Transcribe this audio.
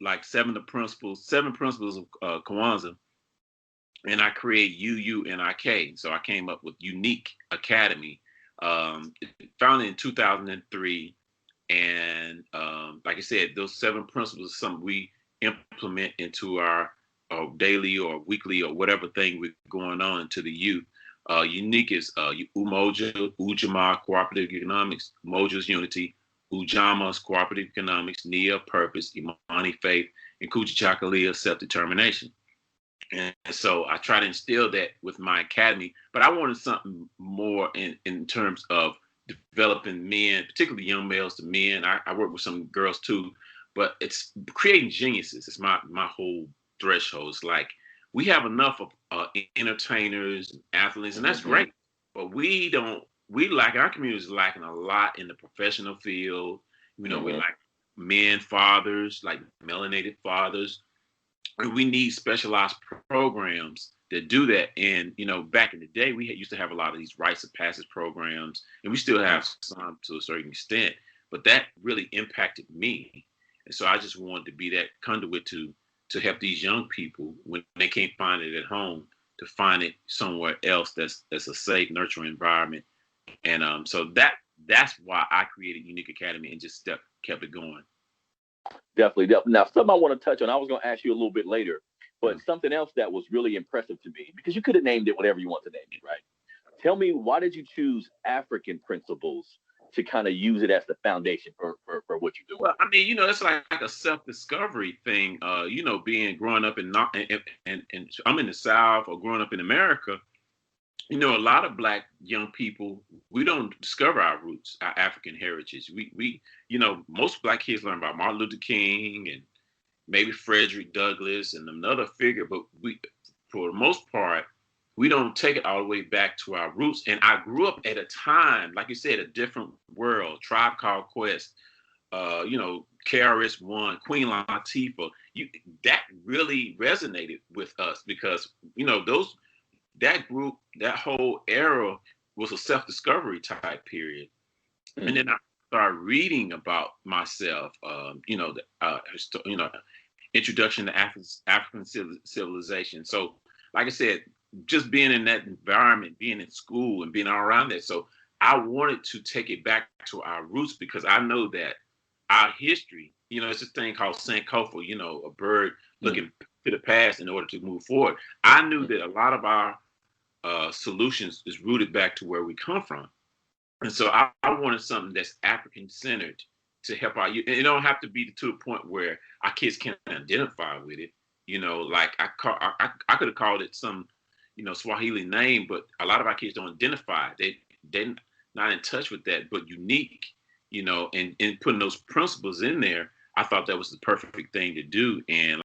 like seven principles of Kwanzaa, and I create UUNIK. So I came up with UUNIK Academy, founded in 2003. And like I said, those seven principles are something we implement into our daily or weekly or whatever thing we're going on to the youth. UNIK is Umoja, Ujamaa, cooperative economics, Moja is unity, Ujamaa is cooperative economics, Nia, purpose, Imani, faith, and Kujichagulia, self-determination. And so I try to instill that with my academy, but I wanted something more in terms of developing men, particularly young males to men. I work with some girls too, but it's creating geniuses. It's my whole threshold. It's like we have enough of entertainers and athletes, and that's great, but we lack, our community is lacking a lot in the professional field. We like men fathers, like melanated fathers. And we need specialized programs that do that. And, back in the day, we used to have a lot of these rites of passage programs, and we still have some to a certain extent, but that really impacted me. And so I just wanted to be that conduit to help these young people when they can't find it at home, to find it somewhere else that's a safe, nurturing environment. And so that's why I created UUNIK Academy and just kept it going. Definitely. Now, something I want to touch on, I was going to ask you a little bit later, but something else that was really impressive to me, because you could have named it whatever you want to name it, right? Tell me, why did you choose African principles to kind of use it as the foundation for what you're doing? Well, I mean, it's like a self-discovery growing up and I'm in the South or growing up in America. A lot of Black young people, we don't discover our roots, our African heritage. We most Black kids learn about Martin Luther King and maybe Frederick Douglass and another figure, but for the most part, we don't take it all the way back to our roots. And I grew up at a time, like you said, a different world. Tribe Called Quest, KRS-One, Queen Latifah. That really resonated with us because that group, that whole era was a self-discovery type period. And then I started reading about myself, introduction to African civilization. So, like I said, just being in that environment, being in school and being around that. So I wanted to take it back to our roots because I know that our history, it's this thing called Sankofa, a bird looking to the past in order to move forward. I knew that a lot of our solutions is rooted back to where we come from. And so I wanted something that's African centered to help our youth. And it don't have to be to a point where our kids can't identify with it. Like I could have called it some, Swahili name, but a lot of our kids don't identify. They're not in touch with that, but unique, and putting those principles in there, I thought that was the perfect thing to do. And